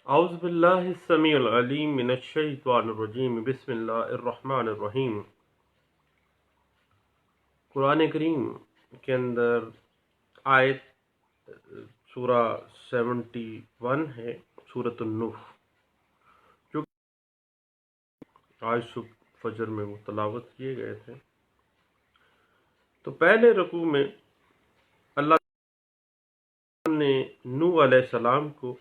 اعوذ باللہ السمیع العلیم من الشیطان الرجیم بسم اللہ الرحمن الرحیم۔ قرآن کریم کے اندر آیت سورہ 71 ہے، سورۃ النوح، جو آج صبح فجر میں وہ تلاوت کیے گئے تھے۔ تو پہلے رکوع میں اللہ نے نوح علیہ السلام کو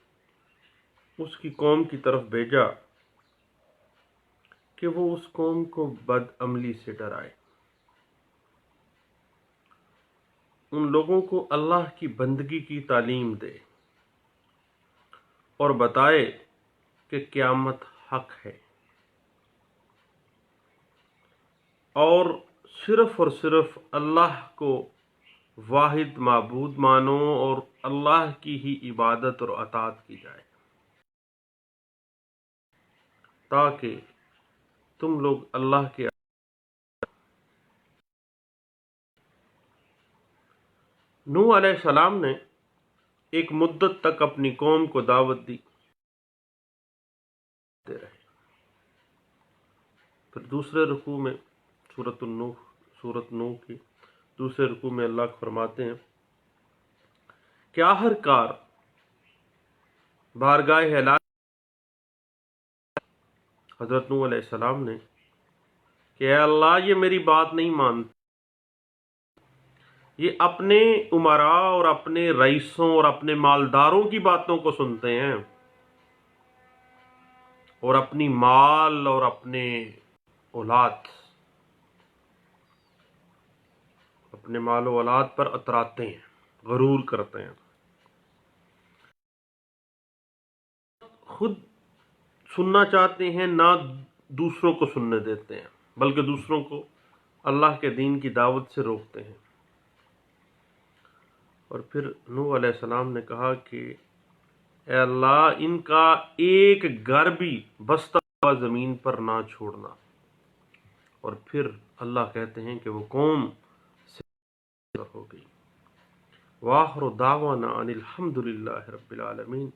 اس کی قوم کی طرف بھیجا کہ وہ اس قوم کو بد عملی سے ڈرائے، ان لوگوں کو اللہ کی بندگی کی تعلیم دے اور بتائے کہ قیامت حق ہے، اور صرف اللہ کو واحد معبود مانو اور اللہ کی ہی عبادت اور اطاعت کی جائے، تاکہ تم لوگ اللہ کے۔ نوح علیہ السلام نے ایک مدت تک اپنی قوم کو دعوت دی رہے۔ پھر دوسرے رکوع میں سورۃ نوح کی دوسرے رکوع میں اللہ فرماتے ہیں کہ آخر کار بارگاہ الہ حضرت نوح علیہ السلام نے کہ اے اللہ، یہ میری بات نہیں مانتے، یہ اپنے امراء اور اپنے رئیسوں اور اپنے مالداروں کی باتوں کو سنتے ہیں اور اپنی مال اور اپنے مال و اولاد پر اتراتے ہیں، غرور کرتے ہیں، خود سننا چاہتے ہیں، نہ دوسروں کو سننے دیتے ہیں، بلکہ دوسروں کو اللہ کے دین کی دعوت سے روکتے ہیں۔ اور پھر نوح علیہ السلام نے کہا کہ اے اللہ، ان کا ایک گھر بھی بستا ہوا زمین پر نہ چھوڑنا۔ اور پھر اللہ کہتے ہیں کہ وہ قوم سے ہو گئی۔ وآخر دعوانا ان الحمد للہ رب العالمین۔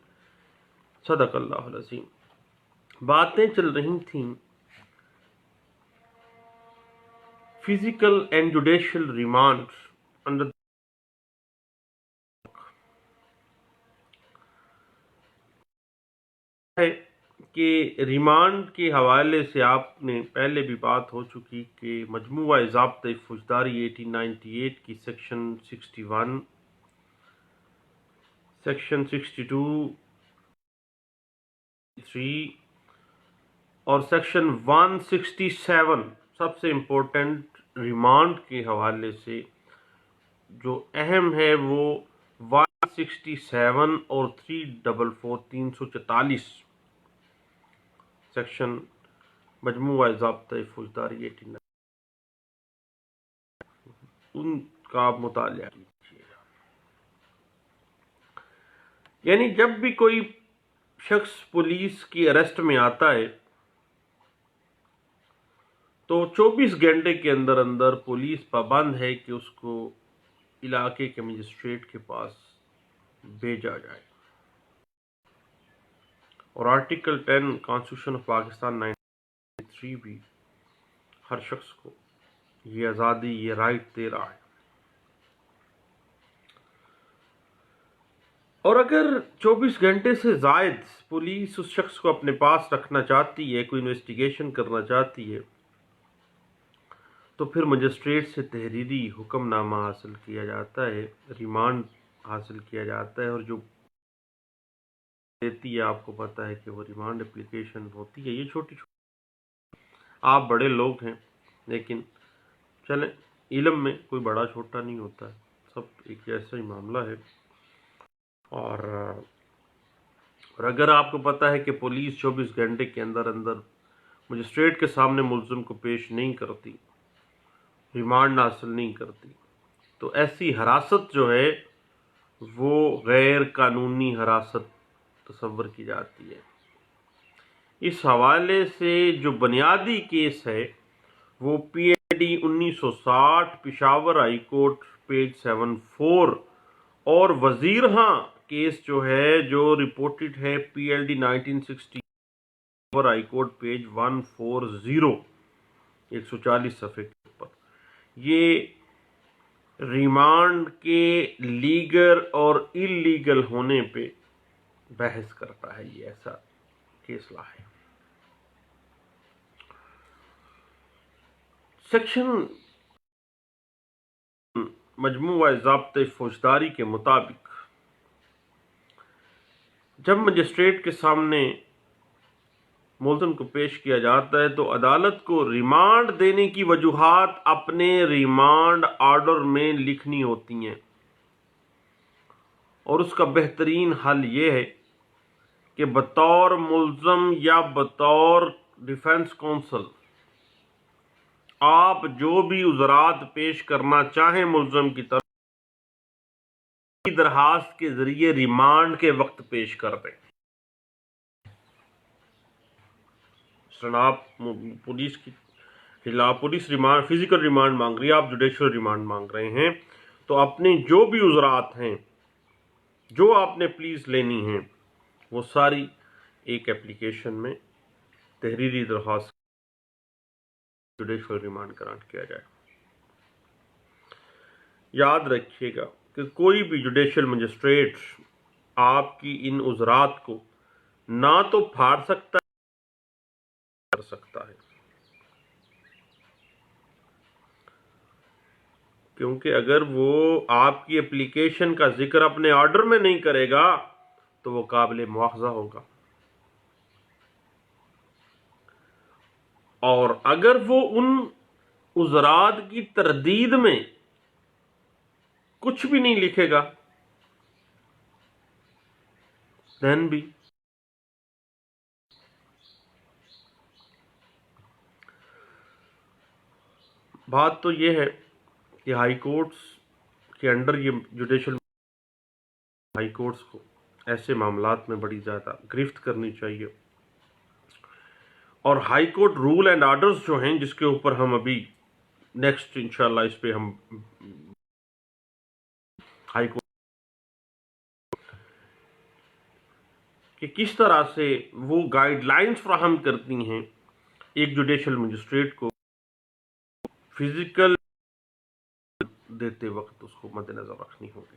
صدق اللہ العظیم۔ باتیں چل رہی تھیں physical and judicial remand under ہے کہ ریمانڈ کے حوالے سے آپ نے پہلے بھی بات ہو چکی کہ مجموعہ ضابطۂ فوجداری 1898 کی سیکشن 61، سیکشن 62 3 اور سیکشن 167 سب سے امپورٹنٹ ریمانڈ کے حوالے سے جو اہم ہے وہ 167 اور 344 سیکشن مجموعہ ضابطۂ فوجداری 18، ان کا آپ مطالعہ کیجیے۔ یعنی جب بھی کوئی شخص پولیس کی اریسٹ میں آتا ہے تو 24 گھنٹے کے اندر پولیس پابند ہے کہ اس کو علاقے کے مجسٹریٹ کے پاس بھیجا جائے، اور آرٹیکل 10 کانسٹیٹیوشن آف پاکستان 93 بھی ہر شخص کو یہ آزادی، یہ رائٹ دے رہا ہے۔ اور اگر 24 گھنٹے سے زائد پولیس اس شخص کو اپنے پاس رکھنا چاہتی ہے، کوئی انویسٹیگیشن کرنا چاہتی ہے، تو پھر مجسٹریٹ سے تحریری حکم نامہ حاصل کیا جاتا ہے، ریمانڈ حاصل کیا جاتا ہے، اور جو دیتی ہے آپ کو پتہ ہے کہ وہ ریمانڈ اپلیکیشن ہوتی ہے۔ یہ چھوٹی آپ بڑے لوگ ہیں، لیکن چلیں، علم میں کوئی بڑا چھوٹا نہیں ہوتا ہے، سب ایک جیسا ہی معاملہ ہے۔ اور اگر آپ کو پتہ ہے کہ پولیس 24 گھنٹے کے اندر مجسٹریٹ کے سامنے ملزم کو پیش نہیں کرتی، ریمانڈ حاصل نہیں کرتی، تو ایسی حراست جو ہے وہ غیر قانونی حراست تصور کی جاتی ہے۔ اس حوالے سے جو بنیادی کیس ہے وہ P A D 1960 Peshawar high court page 74 اور وزیرہاں کیس جو ہے جو رپورٹڈ ہے PLD 1960 ہائی کورٹ پیج 140 140 صفحے کے اوپر، یہ ریمانڈ کے لیگل اور انلیگل ہونے پہ بحث کرتا ہے. یہ ایسا کیس لا ہے. سیکشن مجموعہ ضابطۂ فوجداری کے مطابق جب مجسٹریٹ کے سامنے ملزم کو پیش کیا جاتا ہے تو عدالت کو ریمانڈ دینے کی وجوہات اپنے ریمانڈ آرڈر میں لکھنی ہوتی ہیں، اور اس کا بہترین حل یہ ہے کہ بطور ملزم یا بطور ڈیفنس کونسل آپ جو بھی عذرات پیش کرنا چاہیں ملزم کی طرف درخواست کے ذریعے ریمانڈ کے وقت پیش کر دیں. آپ پولیس کی خلاف پولیس ریمانڈ فزیکل ریمانڈ مانگ رہی ہے، آپ جوڈیشل ریمانڈ مانگ رہے ہیں، تو اپنی جو بھی عذرات ہیں جو آپ نے پلیز لینی ہیں وہ ساری ایک اپلیکیشن میں تحریری درخواست جوڈیشل ریمانڈ گرانٹ کیا جائے. یاد رکھیے گا کہ کوئی بھی جوڈیشل مجسٹریٹ آپ کی ان عذرات کو نہ تو پھاڑ سکتا ہے کر سکتا ہے، کیونکہ اگر وہ آپ کی اپلیکیشن کا ذکر اپنے آرڈر میں نہیں کرے گا تو وہ قابل مواخذہ ہوگا، اور اگر وہ ان عذرات کی تردید میں کچھ بھی نہیں لکھے گا دین بھی بات تو یہ ہے کہ ہائی کورٹس کے انڈر یہ جوڈیشل ہائی کورٹس کو ایسے معاملات میں بڑی زیادہ گرفت کرنی چاہیے، اور high court rule and orders جو ہیں جس کے اوپر ہم ابھی نیکسٹ انشاءاللہ اس پہ ہم ہائی کورٹ کہ کس طرح سے وہ گائیڈ لائنز فراہم کرتی ہیں ایک جوڈیشل مجسٹریٹ کو فزیکل دیتے وقت اس کو مد نظر رکھنی ہوگی.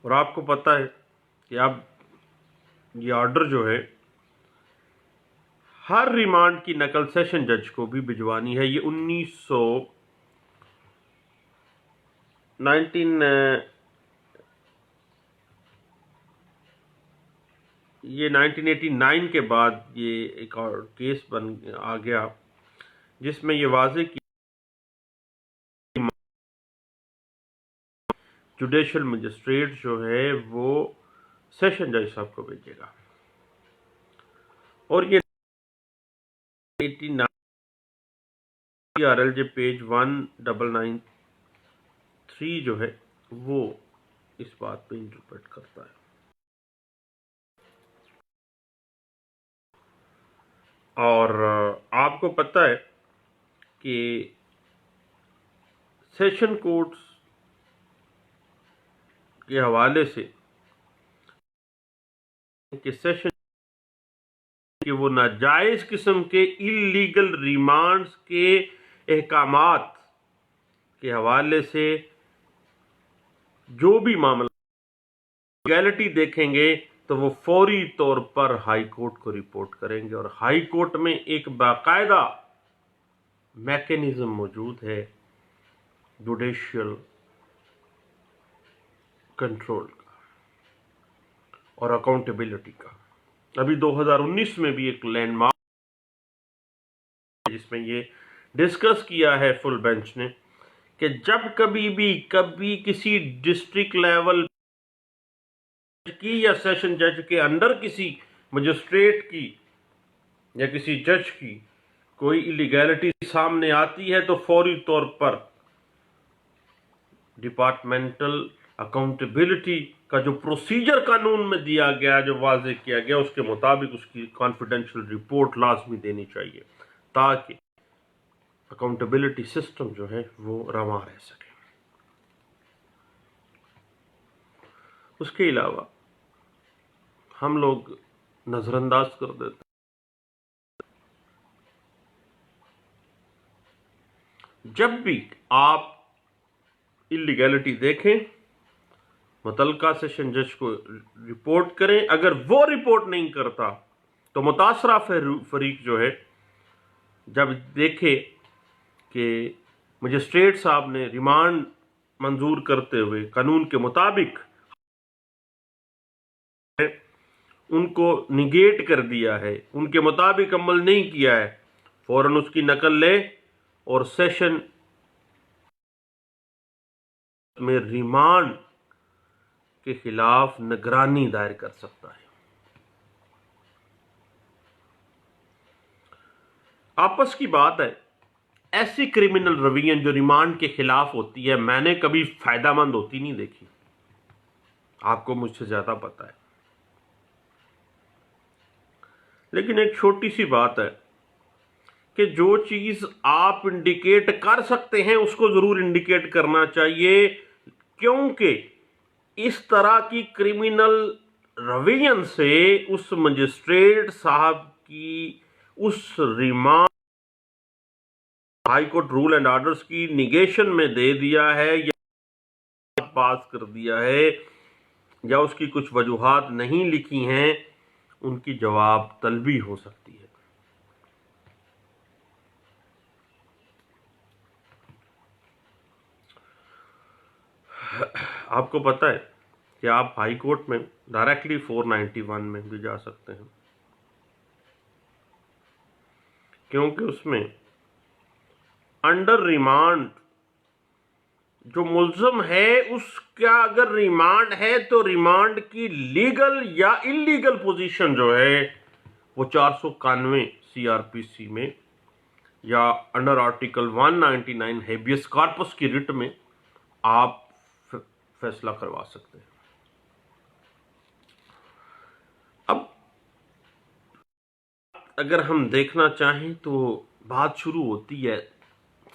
اور آپ کو پتہ ہے کہ اب یہ آرڈر جو ہے ہر ریمانڈ کی نقل سیشن جج کو بھی بھجوانی ہے. یہ 1989 کے بعد یہ ایک اور کیس آ گیا جس میں یہ واضح کی جوڈیشل مجسٹریٹ جو ہے وہ سیشن جج صاحب کو بھیجے گا، اور یہ 89 RLJ پیج 1993 جو ہے وہ اس بات پہ انٹرپریٹ کرتا ہے. اور آپ کو پتہ ہے کہ سیشن کورٹس کے حوالے سے کہ سیشن کہ وہ ناجائز قسم کے انلیگل ریمانڈز کے احکامات کے حوالے سے جو بھی معاملہ لیگلٹی دیکھیں گے تو وہ فوری طور پر ہائی کورٹ کو رپورٹ کریں گے، اور ہائی کورٹ میں ایک باقاعدہ میکینزم موجود ہے جوڈیشل کنٹرول کا اور اکاؤنٹیبلٹی کا. ابھی 2019 میں بھی ایک لینڈ مارک جس میں یہ ڈسکس کیا ہے فل بینچ نے کہ جب کبھی کسی ڈسٹرکٹ لیول کی یا سیشن جج کے اندر کسی مجسٹریٹ کی یا کسی جج کی کوئی انلیگیلٹی سامنے آتی ہے تو فوری طور پر ڈپارٹمنٹل اکاؤنٹیبلٹی کا جو پروسیجر قانون میں دیا گیا، جو واضح کیا گیا، اس کے مطابق اس کی کانفیڈینشیل رپورٹ لازمی دینی چاہیے تاکہ اکاؤنٹیبلٹی سسٹم جو ہے وہ رواں رہ سکے. اس کے علاوہ ہم لوگ نظر انداز کر دیتے ہیں۔ جب بھی آپ انلیگیلٹی دیکھیں متعلقہ سیشن جج کو رپورٹ کریں، اگر وہ رپورٹ نہیں کرتا تو متاثرہ فریق جو ہے جب دیکھے کہ مجسٹریٹ صاحب نے ریمانڈ منظور کرتے ہوئے قانون کے مطابق ان کو نگیٹ کر دیا ہے، ان کے مطابق عمل نہیں کیا ہے، فوراً اس کی نقل لے اور سیشن میں ریمانڈ کے خلاف نگرانی دائر کر سکتا ہے۔ آپس کی بات ہے، ایسی کرمنل روین جو ریمانڈ کے خلاف ہوتی ہے میں نے کبھی فائدہ مند ہوتی نہیں دیکھی، آپ کو مجھ سے زیادہ پتا ہے۔ لیکن ایک چھوٹی سی بات ہے کہ جو چیز آپ انڈیکیٹ کر سکتے ہیں اس کو ضرور انڈیکیٹ کرنا چاہیے، کیونکہ اس طرح کی کرمنل روین سے اس مجسٹریٹ صاحب کی اس remand high court rule and orders کی نیگیشن میں دے دیا ہے یا پاس کر دیا ہے یا اس کی کچھ وجوہات نہیں لکھی ہیں، ان کی جواب طلبی ہو سکتی ہے۔ آپ کو پتہ ہے کہ آپ ہائی کورٹ میں ڈائریکٹلی 491 میں بھی جا سکتے ہیں، کیونکہ اس میں انڈر ریمانڈ جو ملزم ہے اس کا اگر ریمانڈ ہے تو ریمانڈ کی لیگل یا انلیگل پوزیشن جو ہے وہ 491 سی آر پی سی میں یا انڈر آرٹیکل 199 ہیبیس کارپس کی رٹ میں آپ فیصلہ کروا سکتے ہیں۔ اب اگر ہم دیکھنا چاہیں تو بات شروع ہوتی ہے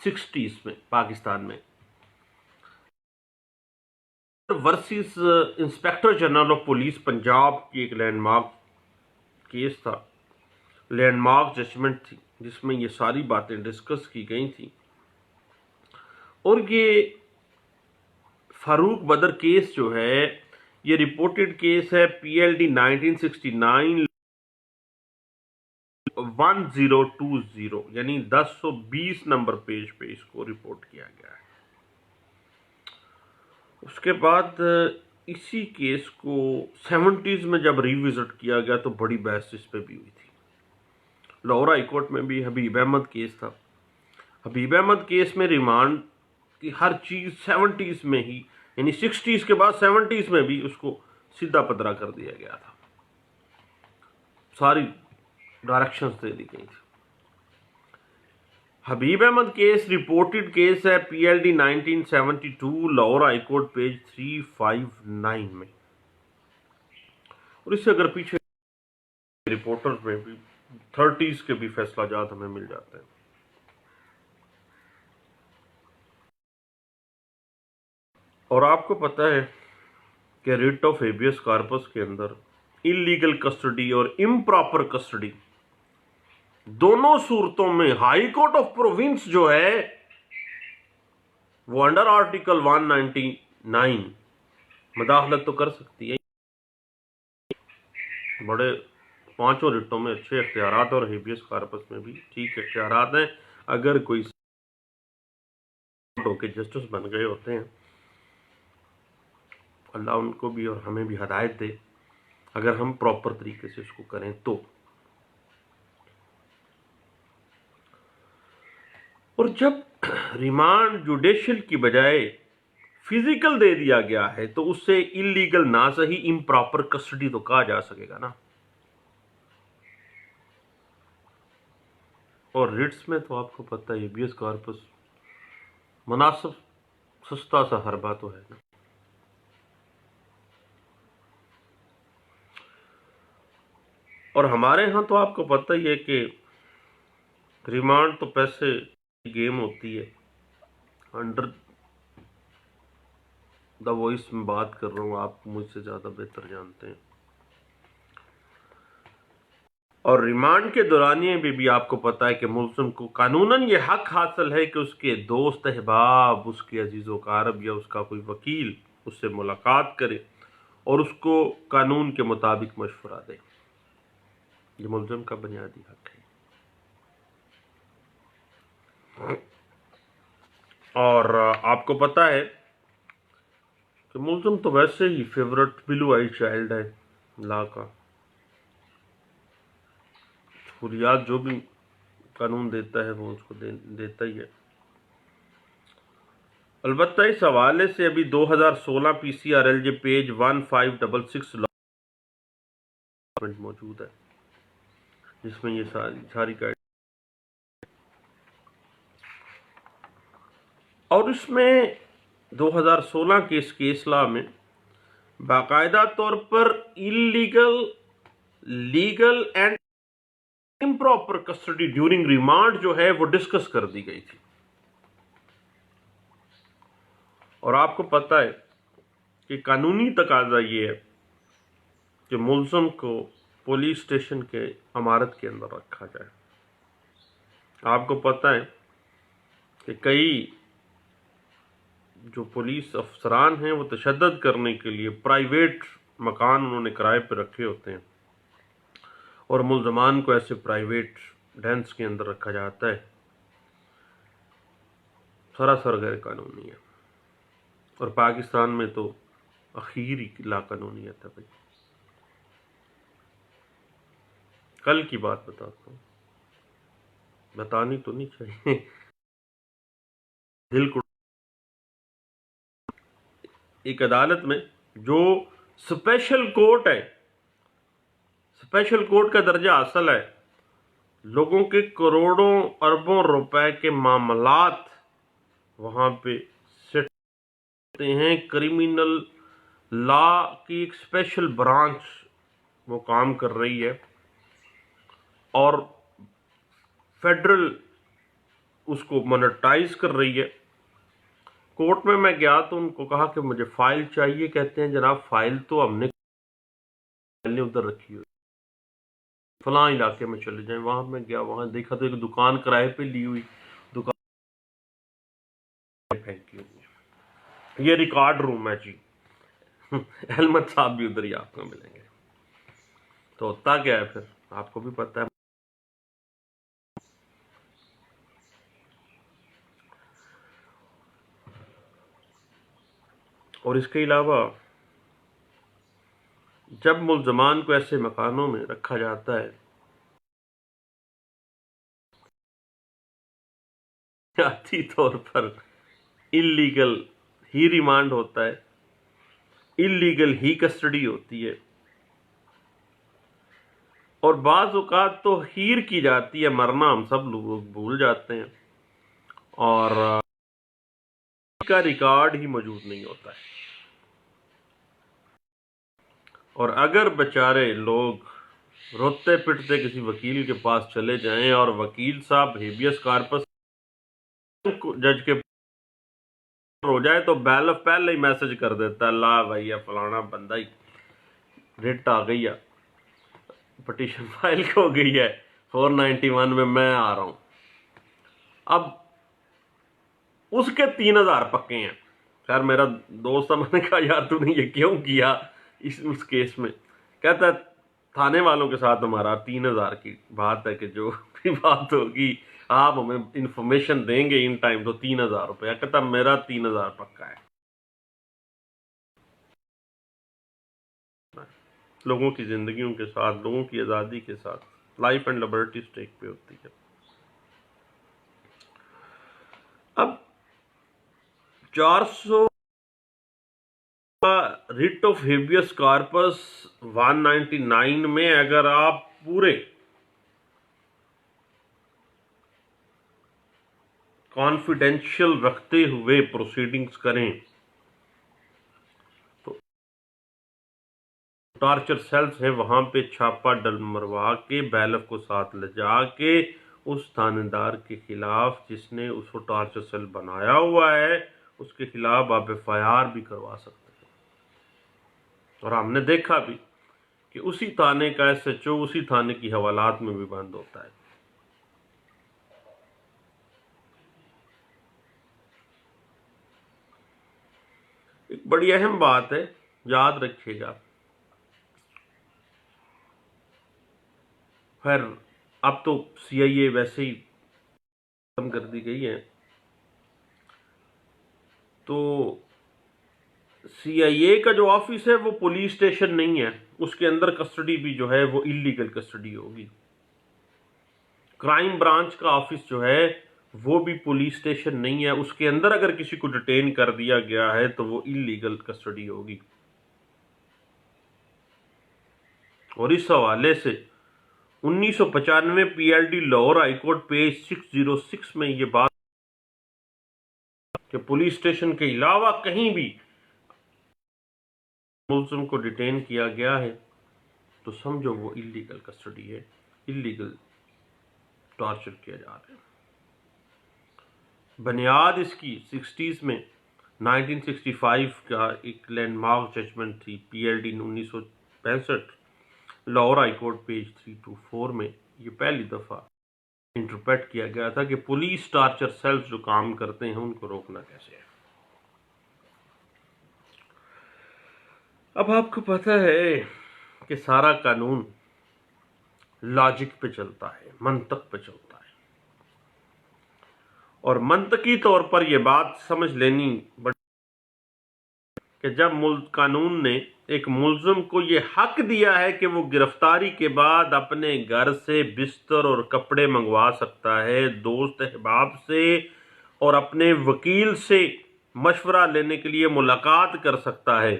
60s میں پاکستان میں versus inspector general of police Punjab کی ایک لینڈ مارک کیس تھا، لینڈ مارک ججمنٹ تھی جس میں یہ ساری باتیں ڈسکس کی گئی تھیں، اور یہ فاروق بدر کیس جو ہے یہ رپورٹڈ کیس ہے پی ایل ڈی 1969 1020 یعنی 1020 نمبر پیج پہ اس کو رپورٹ کیا گیا ہے۔ اس کے بعد اسی کیس کو 70s میں جب ریوزٹ کیا گیا تو بڑی بحث اس پہ بھی ہوئی تھی۔ لاہور ہائی کورٹ میں بھی حبیب احمد کیس تھا، حبیب احمد کیس میں ریمانڈ کی ہر چیز 70s میں ہی یعنی 60s کے بعد 70s میں بھی اس کو سیدھا پدرا کر دیا گیا تھا، ساری ڈائریکشنز دے دی گئی تھی۔ حبیب احمد کیس رپورٹڈ کیس ہے P L D 1972 Lahore high court page 359 میں، اور اس سے اگر پیچھے رپورٹر میں بھی 30s کے بھی فیصلہ جات ہمیں مل جاتے ہیں۔ اور آپ کو پتہ ہے کہ ریٹ آف ہیبیس کارپس کے اندر انلیگل کسٹڈی اور امپراپر کسٹڈی دونوں صورتوں میں ہائی کورٹ آف پروونس جو ہے وہ انڈر آرٹیکل 199 مداخلت تو کر سکتی ہے۔ بڑے پانچوں ریٹوں میں اچھے اختیارات اور ہیبیس کارپس میں بھی ٹھیک اختیارات ہیں، اگر کوئی کے جسٹس بن گئے ہوتے ہیں، اللہ ان کو بھی اور ہمیں بھی ہدایت دے اگر ہم پراپر طریقے سے اس کو کریں تو۔ اور جب ریمانڈ جوڈیشل کی بجائے فزیکل دے دیا گیا ہے تو اس سے انلیگل نہ صحیح امپراپر کسٹڈی تو کہا جا سکے گا نا۔ اور ریٹس میں تو آپ کو پتہ ہے ہیبیس کارپس مناسب سستا سا حربہ تو ہے نا۔ اور ہمارے ہاں تو آپ کو پتہ ہی ہے کہ ریمانڈ تو پیسے کی گیم ہوتی ہے، انڈر دا وائس میں بات کر رہا ہوں، آپ مجھ سے زیادہ بہتر جانتے ہیں۔ اور ریمانڈ کے دورانیے بھی آپ کو پتا ہے کہ ملزم کو قانوناً یہ حق حاصل ہے کہ اس کے دوست احباب، اس کے عزیز و اقارب یا اس کا کوئی وکیل اس سے ملاقات کرے اور اس کو قانون کے مطابق مشورہ دے۔ یہ ملزم کا بنیادی حق ہے۔ اور آپ کو پتا ہے کہ ملزم تو ویسے ہی فیورٹ بلو آئی چائلڈ ہے لا کا، حریات جو بھی قانون دیتا ہے وہ اس کو دیتا ہی ہے۔ البتہ اس حوالے سے ابھی 2016 PCRLJ پیج 1566 موجود ہے جس میں یہ ساری گائیڈ، اور اس میں 2016 کے اس کیس لا میں باقاعدہ طور پر illegal, legal and improper custody during remand جو ہے وہ ڈسکس کر دی گئی تھی۔ اور آپ کو پتا ہے کہ قانونی تقاضا یہ ہے کہ ملزم کو پولیس اسٹیشن کے عمارت کے اندر رکھا جائے۔ آپ کو پتا ہے کہ کئی جو پولیس افسران ہیں وہ تشدد کرنے کے لیے پرائیویٹ مکان انہوں نے کرائے پہ رکھے ہوتے ہیں، اور ملزمان کو ایسے پرائیویٹ ڈینس کے اندر رکھا جاتا ہے، سراسر غیر قانونی ہے۔ اور پاکستان میں تو اخیری لا قانونیت ہے بھائی۔ کل کی بات بتاتا ہوں، بتانی تو نہیں چاہیے، دل کو۔ ایک عدالت میں جو اسپیشل کورٹ ہے، اسپیشل کورٹ کا درجہ حاصل ہے، لوگوں کے کروڑوں اربوں روپے کے معاملات وہاں پہ سیٹ ہوتے ہیں۔ کریمنل لا کی ایک اسپیشل برانچ وہ کام کر رہی ہے، اور فیڈرل اس کو مانیٹائز کر رہی ہے۔ کورٹ میں گیا تو ان کو کہا کہ مجھے فائل چاہیے، کہتے ہیں جناب فائل تو ہم نے ادھر رکھی ہوئی، فلاں علاقے میں چلے جائیں۔ وہاں میں گیا، وہاں دیکھا تو ایک دکان کرائے پہ لی ہوئی، دکان پھینکی ہوئی۔ یہ ریکارڈ روم ہے جی، احمد صاحب بھی ادھر ہی آپ کو ملیں گے۔ تو ہوتا کیا ہے پھر آپ کو بھی پتا ہے۔ اور اس کے علاوہ جب ملزمان کو ایسے مکانوں میں رکھا جاتا ہے، ذاتی طور پر انلیگل ہی ریمانڈ ہوتا ہے، انلیگل ہی کسٹڈی ہوتی ہے، اور بعض اوقات تو ہیر کی جاتی ہے، مرنا ہم سب لوگ بھول جاتے ہیں، اور کا ریکارڈ ہی موجود نہیں ہوتا ہے۔ اور اگر بیچارے لوگ روتے پٹتے کسی وکیل کے پاس چلے جائیں اور وکیل صاحب ہیبیس کارپس جج کے ہو جائے تو بیلف پہلے ہی میسج کر دیتا ہے، لا بھائی فلانا بندہ ہی ریٹ آ گئی ہے، پٹیشن فائل ہو گئی ہے 491 میں آ رہا ہوں۔ اب اس کے 3000 پکے ہیں۔ خیر میرا دوست میں نے کہا یار تو نے یہ کیوں کیا اس کیس میں؟ کہتا ہے تھانے والوں کے ساتھ ہمارا 3000 کی بات ہے کہ جو بھی بات ہوگی آپ ہمیں انفارمیشن دیں گے ان ٹائم، تو 3000 روپیہ۔ کہتا میرا 3000 پکا ہے۔ لوگوں کی زندگیوں کے ساتھ، لوگوں کی آزادی کے ساتھ لائف اینڈ لبرٹی سٹیک پہ ہوتی ہے۔ اب 400 ریٹ آف ہیبیس کارپس 199 میں اگر آپ پورے کانفیڈینشیل رکھتے ہوئے پروسیڈنگز کریں تو ٹارچر سیلز ہے وہاں پہ چھاپا ڈل مروا کے بیلف کو ساتھ لے جا کے اس تھانے دار کے خلاف جس نے اس کو ٹارچر سیل بنایا ہوا ہے اس کے خلاف آپ FIR بھی کروا سکتے ہیں۔ اور ہم نے دیکھا بھی کہ اسی تھانے کا SHO اسی تھانے کی حوالات میں بھی بند ہوتا ہے۔ ایک بڑی اہم بات ہے، یاد رکھیے گا، خیر اب تو CIA ویسے ہی ختم کر دی گئی ہے، تو CIA کا جو آفس ہے وہ پولیس اسٹیشن نہیں ہے، اس کے اندر کسٹڈی بھی جو ہے وہ انلیگل کسٹڈی ہوگی۔ کرائم برانچ کا آفس جو ہے وہ بھی پولیس اسٹیشن نہیں ہے، اس کے اندر اگر کسی کو ڈیٹین کر دیا گیا ہے تو وہ انلیگل کسٹڈی ہوگی۔ اور اس حوالے سے 1995 PLD Lahore high court page 606 میں یہ بات کہ پولیس اسٹیشن کے علاوہ کہیں بھی ملزم کو ڈیٹین کیا گیا ہے تو سمجھو وہ انلیگل کسٹڈی ہے، انلیگل ٹارچر کیا جا رہا ہے۔ بنیاد اس کی 60s میں 1965 کا ایک لینڈ مارک ججمنٹ تھی، PLD 1965 Lahore high court page 324 میں یہ پہلی دفعہ انٹرپریٹ کیا گیا تھا کہ پولیس ٹارچر سیلز جو کام کرتے ہیں ان کو روکنا کیسے ہے۔ اب آپ کو پتہ ہے کہ سارا قانون لاجک پہ چلتا ہے، منطق پہ چلتا ہے، اور منطقی طور پر یہ بات سمجھ لینی کہ جب قانون نے ایک ملزم کو یہ حق دیا ہے کہ وہ گرفتاری کے بعد اپنے گھر سے بستر اور کپڑے منگوا سکتا ہے، دوست احباب سے اور اپنے وکیل سے مشورہ لینے کے لیے ملاقات کر سکتا ہے،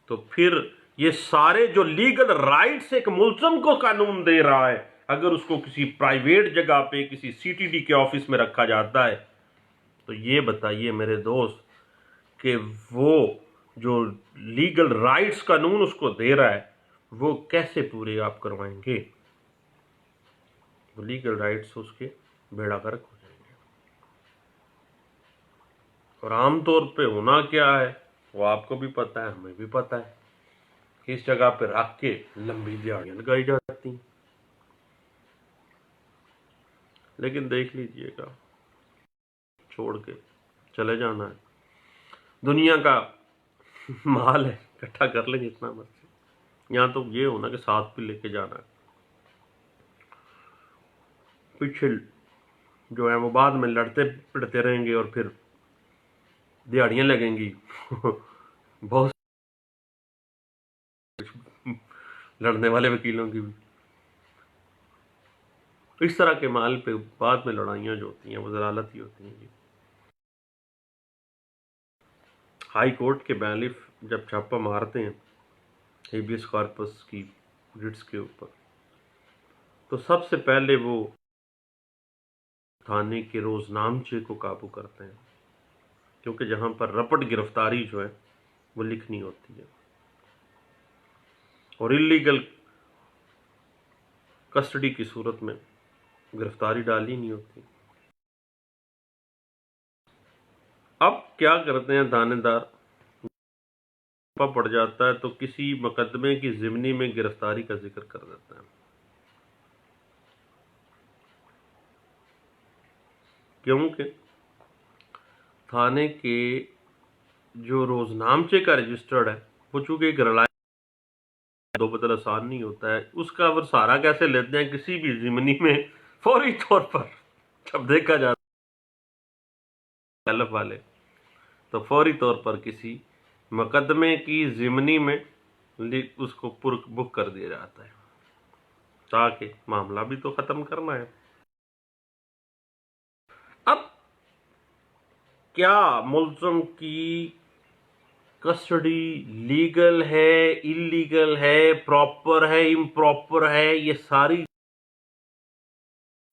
تو پھر یہ سارے جو لیگل رائٹس ایک ملزم کو قانون دے رہا ہے، اگر اس کو کسی پرائیویٹ جگہ پہ کسی CTD کے آفس میں رکھا جاتا ہے تو یہ بتائیے میرے دوست کہ وہ جو لیگل رائٹس قانون اس کو دے رہا ہے وہ کیسے پورے آپ کروائیں گے؟ وہ لیگل رائٹس اس کے بیڑا غرق ہو جائیں گے۔ اور عام طور پہ ہونا کیا ہے وہ آپ کو بھی پتہ ہے، ہمیں بھی پتہ ہے کہ اس جگہ پہ رکھ کے لمبی دیہڑیاں لگائی جاتی ہیں۔ لیکن دیکھ لیجئے گا، چھوڑ کے چلے جانا ہے، دنیا کا مال ہے، اکٹھا کر لیں جتنا مرضی، یہاں تو یہ ہونا کہ ساتھ بھی لے کے جانا ہے، پیچھے جو ہے وہ بعد میں لڑتے پڑتے رہیں گے اور پھر دیہڑیاں لگیں گی بہت لڑنے والے وکیلوں کی بھی۔ اس طرح کے مال پہ بعد میں لڑائیاں جو ہوتی ہیں وہ ضلالت ہی ہوتی ہیں۔ ہائی کورٹ کے بیلف جب چھاپہ مارتے ہیں ہیبیس کارپس کی رٹس کے اوپر تو سب سے پہلے وہ تھانے کے روزنامچے کو قابو کرتے ہیں، کیونکہ جہاں پر رپٹ گرفتاری جو ہے وہ لکھنی ہوتی ہے اور انلیگل کسٹڈی کی صورت میں گرفتاری ڈالی نہیں ہوتی۔ اب کیا کرتے ہیں تھانے دار، پڑ جاتا ہے تو کسی مقدمے کی ضمنی میں گرفتاری کا ذکر کر دیتا ہے، کیونکہ تھانے کے جو روزنامچے کا رجسٹرڈ ہے وہ چونکہ ایک دو بدل آسان نہیں ہوتا ہے، اس کا وہ سہارا کیسے لیتے ہیں کسی بھی ضمنی میں فوری طور پر جب دیکھا جاتا ہے الف والے تو فوری طور پر کسی مقدمے کی ضمنی میں اس کو بک کر دیا جاتا ہے تاکہ معاملہ بھی تو ختم کرنا ہے۔ اب کیا ملزم کی کسٹڈی لیگل ہے، انلیگل ہے، پراپر ہے، امپراپر ہے، یہ ساری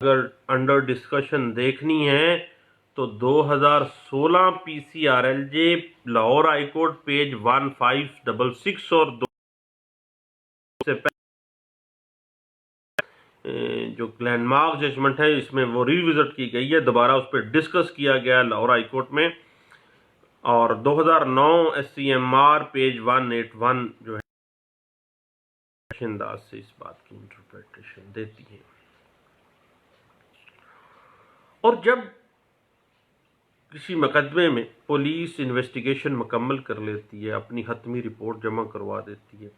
اگر انڈر ڈسکشن دیکھنی ہے تو 2016 PCRLJ Lahore high court page 1566 اور جو لینڈ مارک ججمنٹ ہے اس میں وہ ریوزٹ کی گئی ہے، دوبارہ اس پہ ڈسکس کیا گیا لاہور ہائی کورٹ میں، اور 2009 SCMR پیج 181 جو ہے اچھے انداز سے اس بات کی انٹرپریٹیشن دیتی ہے۔ اور جب کسی مقدمے میں پولیس انویسٹیگیشن مکمل کر لیتی ہے، اپنی حتمی رپورٹ جمع کروا دیتی ہے،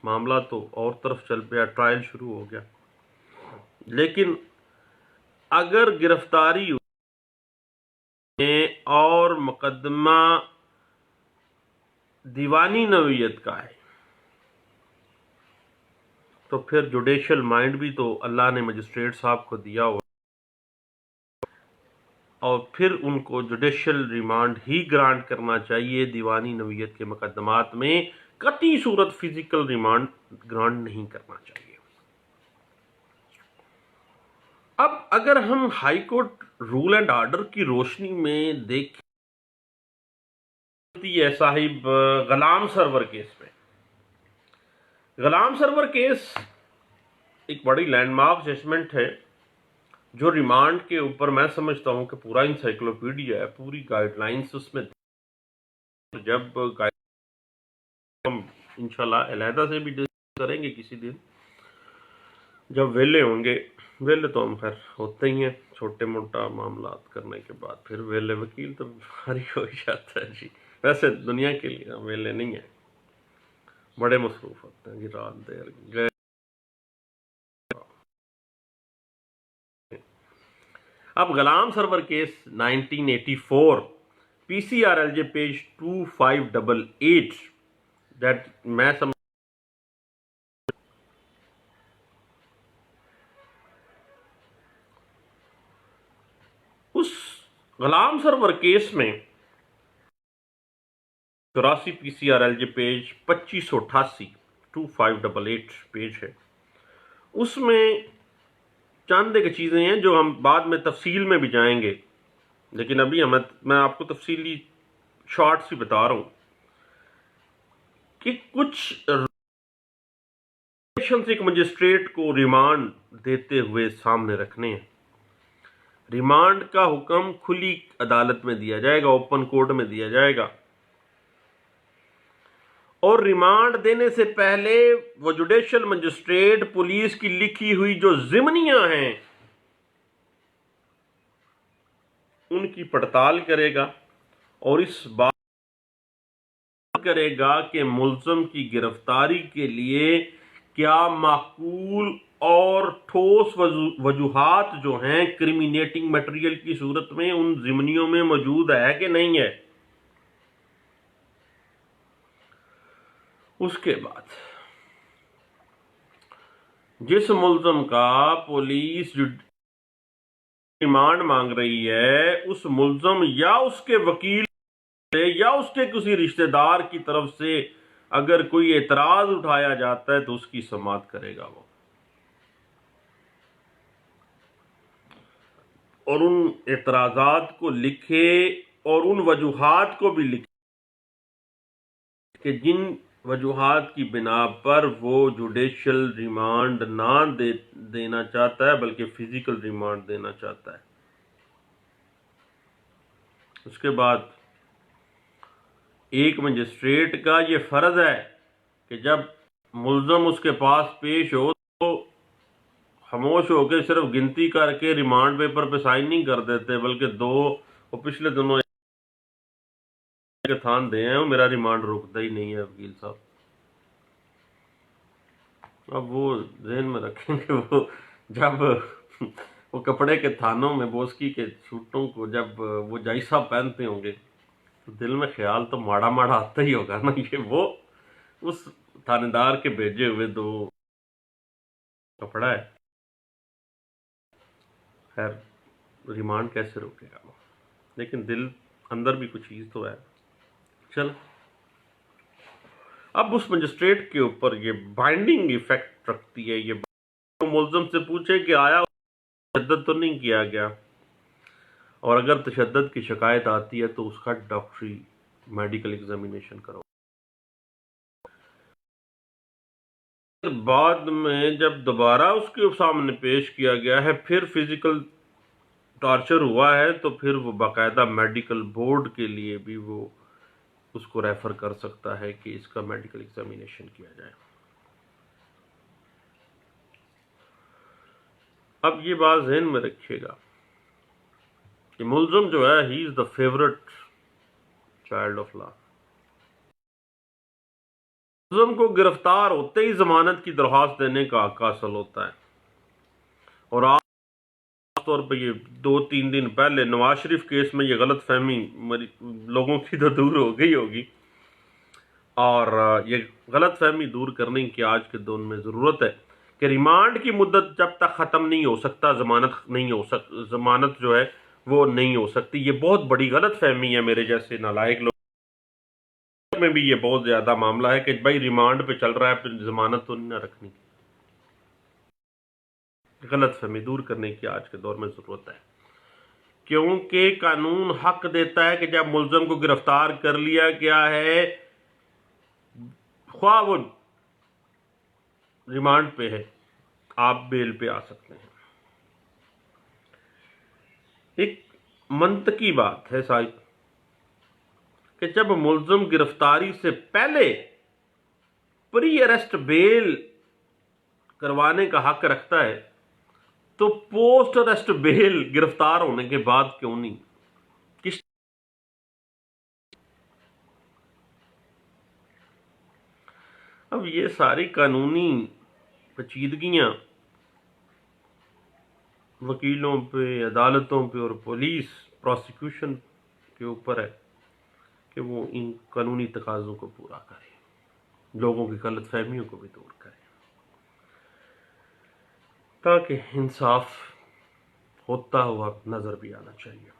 معاملہ تو اور طرف چل پیا، ٹرائل شروع ہو گیا، لیکن اگر گرفتاری اور مقدمہ دیوانی نوعیت کا ہے تو پھر جوڈیشل مائنڈ بھی تو اللہ نے مجسٹریٹ صاحب کو دیا ہو، اور پھر ان کو جوڈیشل ریمانڈ ہی گرانٹ کرنا چاہیے۔ دیوانی نوعیت کے مقدمات میں قطعی صورت فزیکل ریمانڈ گرانٹ نہیں کرنا چاہیے۔ اب اگر ہم high court rule and order کی روشنی میں دیکھیں ہے صاحب غلام سرور کیس میں، غلام سرور کیس ایک بڑی لینڈ مارک ججمنٹ ہے جو ریمانڈ کے اوپر میں سمجھتا ہوں کہ پورا انسائکلوپیڈیا ہے، پوری گائیڈ لائنز اس میں، جب ہم انشاءاللہ علیحدہ سے بھی ڈسکس کریں گے کسی دن جب ویلے ہوں گے۔ ویلے تو ہم خیر ہوتے ہی ہیں چھوٹے موٹا معاملات کرنے کے بعد، پھر ویلے وکیل تو فارغ ہو جاتا ہے جی۔ ویسے دنیا کے لیے ہم ویلے نہیں ہیں، بڑے مصروف ہوتے ہیں جی، رات دیر گئے۔ اب Ghulam Sarwar case 1984 PCRLJ page 2588 that میں سمجھ اس غلام سرور کیس میں 84 PCRLJ پیج 2588 2588 پیج ہے، اس میں چند ایک چیزیں ہیں جو ہم بعد میں تفصیل میں بھی جائیں گے، لیکن ابھی میں آپ کو تفصیلی شارٹ سی بتا رہا ہوں کہ کچھ ایک مجسٹریٹ کو ریمانڈ دیتے ہوئے سامنے رکھنے ہیں۔ ریمانڈ کا حکم کھلی عدالت میں دیا جائے گا، اوپن کورٹ میں دیا جائے گا، اور ریمانڈ دینے سے پہلے وہ جوڈیشل مجسٹریٹ پولیس کی لکھی ہوئی جو ضمنیاں ہیں ان کی پڑتال کرے گا، اور اس بات کرے گا کہ ملزم کی گرفتاری کے لیے کیا معقول اور ٹھوس وجوہات جو ہیں کرمینیٹنگ میٹیریل کی صورت میں ان ضمنیوں میں موجود ہے کہ نہیں ہے۔ اس کے بعد جس ملزم کا پولیس ریمانڈ مانگ رہی ہے، اس ملزم یا اس کے وکیل یا اس کے کسی رشتہ دار کی طرف سے اگر کوئی اعتراض اٹھایا جاتا ہے تو اس کی سماعت کرے گا وہ، اور ان اعتراضات کو لکھے اور ان وجوہات کو بھی لکھے کہ جن وجوہات کی بنا پر وہ جوڈیشل ریمانڈ نہ دینا چاہتا ہے بلکہ فزیکل ریمانڈ دینا چاہتا ہے۔ اس کے بعد ایک مجسٹریٹ کا یہ فرض ہے کہ جب ملزم اس کے پاس پیش ہو تو خاموش ہو کے صرف گنتی کر کے ریمانڈ پیپر پہ سائن نہیں کر دیتے، بلکہ وہ پچھلے دنوں کے تھان دے ہیں، میرا ریمانڈ رکتا ہی نہیں ہے وکیل صاحب۔ اب وہ ذہن میں رکھیں کہ وہ جب وہ کپڑے کے تھانوں میں بوسکی کے سوٹوں کو جب وہ جائی صاحب پہنتے ہوں گے تو دل میں خیال تو ماڑا ماڑا آتا ہی ہوگا نا، یہ وہ اس تھانے دار کے بھیجے ہوئے دو کپڑا ہے، خیر ریمانڈ کیسے روکے گا وہ، لیکن دل اندر بھی کچھ چیز تو ہے۔ چل اب اس مجسٹریٹ کے اوپر یہ بائنڈنگ ایفیکٹ رکھتی ہے، یہ ملزم سے پوچھے کہ آیا تشدد تو نہیں کیا گیا، اور اگر تشدد کی شکایت آتی ہے تو اس کا ڈاکٹری میڈیکل ایگزامینیشن کرو۔ بعد میں جب دوبارہ اس کے سامنے پیش کیا گیا ہے، پھر فزیکل ٹارچر ہوا ہے، تو پھر وہ باقاعدہ میڈیکل بورڈ کے لیے بھی وہ اس کو ریفر کر سکتا ہے کہ اس کا میڈیکل ایگزامینیشن کیا جائے۔ اب یہ بات ذہن میں رکھیے گا کہ ملزم جو ہے ہی از دا فیورٹ چائلڈ آف لا۔ ملزم کو گرفتار ہوتے ہی ضمانت کی درخواست دینے کا حق حاصل ہوتا ہے، اور خاص طور پہ یہ 2-3 دن پہلے نواز شریف کیس میں یہ غلط فہمی لوگوں کی تو دور ہو گئی ہوگی، اور یہ غلط فہمی دور کرنے کی آج کے دور میں ضرورت ہے کہ ریمانڈ کی مدت جب تک ختم نہیں ہو سکتا ضمانت جو ہے وہ نہیں ہو سکتی۔ یہ بہت بڑی غلط فہمی ہے، میرے جیسے نالائق لوگ میں بھی یہ بہت زیادہ معاملہ ہے کہ بھائی ریمانڈ پہ چل رہا ہے، پھر ضمانت تو نہیں نہ رکھنی۔ غلط فہمی دور کرنے کی آج کے دور میں ضرورت ہے، کیونکہ قانون حق دیتا ہے کہ جب ملزم کو گرفتار کر لیا گیا ہے، خواہ وہ ریمانڈ پہ ہے، آپ بیل پہ آ سکتے ہیں۔ ایک منطقی بات ہے صاحب کہ جب ملزم گرفتاری سے پہلے پری اریسٹ بیل کروانے کا حق رکھتا ہے، تو پوسٹ اریسٹ بیل گرفتار ہونے کے بعد کیوں نہیں؟ اب یہ ساری قانونی پیچیدگیاں وکیلوں پہ، عدالتوں پہ اور پولیس پروسیکیوشن کے اوپر ہے کہ وہ ان قانونی تقاضوں کو پورا کرے، لوگوں کی غلط فہمیوں کو بھی دور کرے، تاکہ انصاف ہوتا ہوا نظر بھی آنا چاہیے،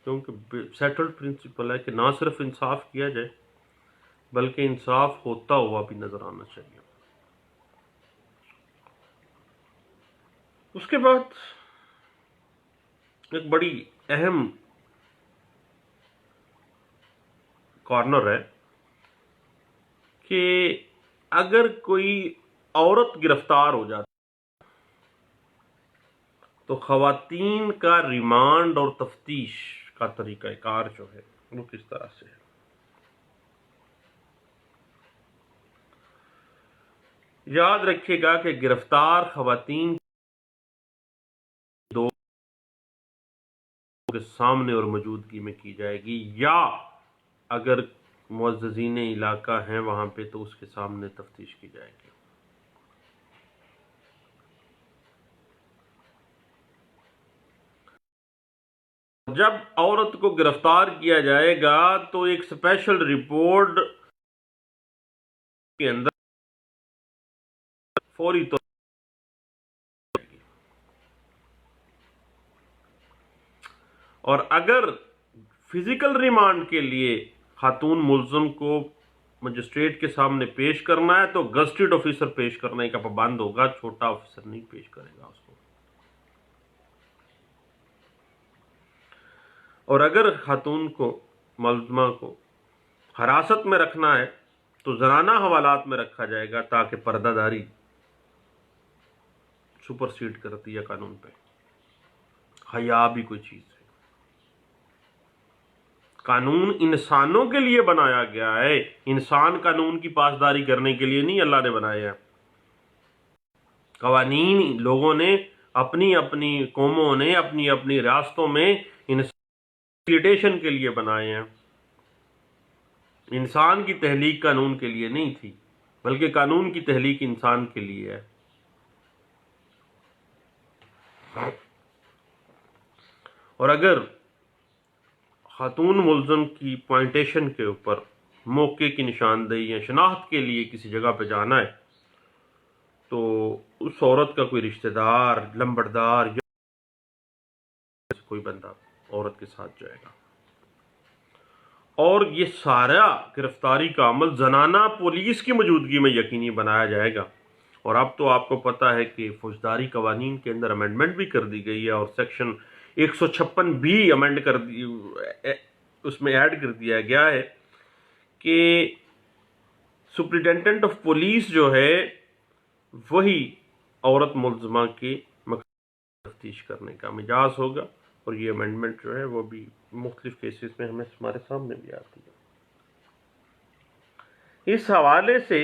کیونکہ سیٹلڈ پرنسپل ہے کہ نہ صرف انصاف کیا جائے بلکہ انصاف ہوتا ہوا بھی نظر آنا چاہیے۔ اس کے بعد ایک بڑی اہم کارنر ہے کہ اگر کوئی عورت گرفتار ہو جاتی تو خواتین کا ریمانڈ اور تفتیش کا طریقہ کار جو ہے وہ کس طرح سے ہے۔ یاد رکھیے گا کہ گرفتار خواتین دو کے سامنے اور موجودگی میں کی جائے گی، یا اگر معززین علاقہ ہیں وہاں پہ تو اس کے سامنے تفتیش کی جائے گی۔ جب عورت کو گرفتار کیا جائے گا تو ایک اسپیشل رپورٹ کے اندر فوری طور اور اگر فزیکل ریمانڈ کے لیے خاتون ملزم کو مجسٹریٹ کے سامنے پیش کرنا ہے تو گزٹڈ آفیسر پیش کرنے کا پابند ہوگا، چھوٹا آفیسر نہیں پیش کرے گا اس کو۔ اور اگر خاتون کو ملزمہ کو حراست میں رکھنا ہے تو زنانہ حوالات میں رکھا جائے گا، تاکہ پردہ داری سپرسیڈ کرتی ہے قانون پہ، حیا بھی کوئی چیز ہے۔ قانون انسانوں کے لیے بنایا گیا ہے، انسان قانون کی پاسداری کرنے کے لیے نہیں اللہ نے بنایا ہے۔ قوانین لوگوں نے اپنی اپنی قوموں نے اپنی اپنی ریاستوں میں فیسیلیٹیشن کے لیے بنائے ہیں۔ انسان کی تخلیق قانون کے لیے نہیں تھی، بلکہ قانون کی تخلیق انسان کے لیے ہے۔ اور اگر خاتون ملزم کی پوائنٹیشن کے اوپر موقع کی نشاندہی یا شناخت کے لیے کسی جگہ پہ جانا ہے تو اس عورت کا کوئی رشتہ دار، لمبردار یا کوئی بندہ عورت کے ساتھ جائے گا، اور یہ سارا گرفتاری کا عمل زنانہ پولیس کی موجودگی میں یقینی بنایا جائے گا۔ اور اب تو آپ کو پتہ ہے کہ فوجداری قوانین کے اندر امینڈمنٹ بھی کر دی گئی ہے، اور سیکشن 156 بھی امینڈ کر دی، اس میں ایڈ کر دیا گیا ہے کہ سپرنٹینڈنٹ آف پولیس جو ہے وہی عورت ملزمہ کے مقصد تفتیش کرنے کا مجاز ہوگا، اور یہ امینڈمنٹ جو ہے وہ بھی مختلف کیسز میں ہمارے سامنے بھی آتی ہے۔ اس حوالے سے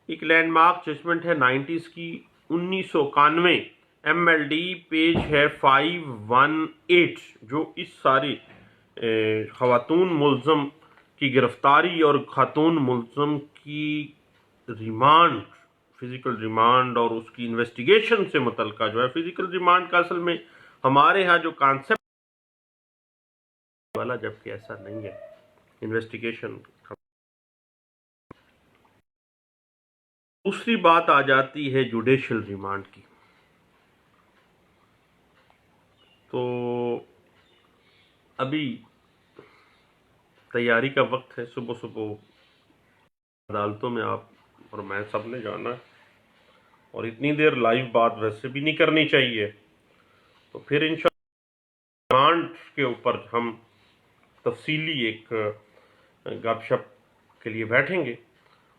ایک لینڈ مارک ججمنٹ ہے 90s کی 1991، ایم ایل ڈی پیج ہے 518، جو اس ساری خواتون ملزم کی گرفتاری اور خاتون ملزم کی ریمانڈ، فزیکل ریمانڈ اور اس کی انویسٹیگیشن سے متعلقہ جو ہے، فزیکل ریمانڈ کا اصل میں ہمارے ہاں جو کانسیپٹ والا، جبکہ ایسا نہیں ہے، انویسٹیگیشن۔ دوسری بات آ جاتی ہے جوڈیشل ریمانڈ کی۔ تو ابھی تیاری کا وقت ہے، صبح صبح عدالتوں میں آپ اور میں سب نے جانا ہے، اور اتنی دیر لائیو بات ویسے بھی نہیں کرنی چاہیے، تو پھر انشاءاللہ ریمانڈ کے اوپر ہم تفصیلی ایک گپ شپ کے لیے بیٹھیں گے،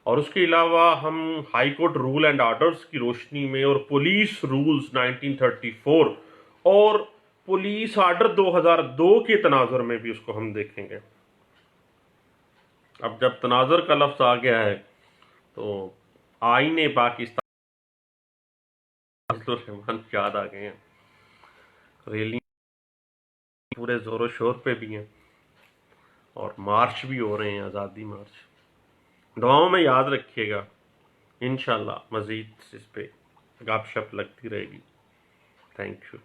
اور اس کے علاوہ ہم high court rule and orders کی روشنی میں اور پولیس رولز 1934 اور پولیس آرڈر 2002 کے تناظر میں بھی اس کو ہم دیکھیں گے۔ اب جب تناظر کا لفظ آ گیا ہے تو آئین پاکستان فضل الرحمان یاد آ گئے ہیں، ریلی پورے زور و شور پہ بھی ہیں، اور مارچ بھی ہو رہے ہیں، آزادی مارچ۔ دعاؤں میں یاد رکھیے گا، انشاءاللہ مزید اس پہ گپ شپ لگتی رہے گی۔ Thank you.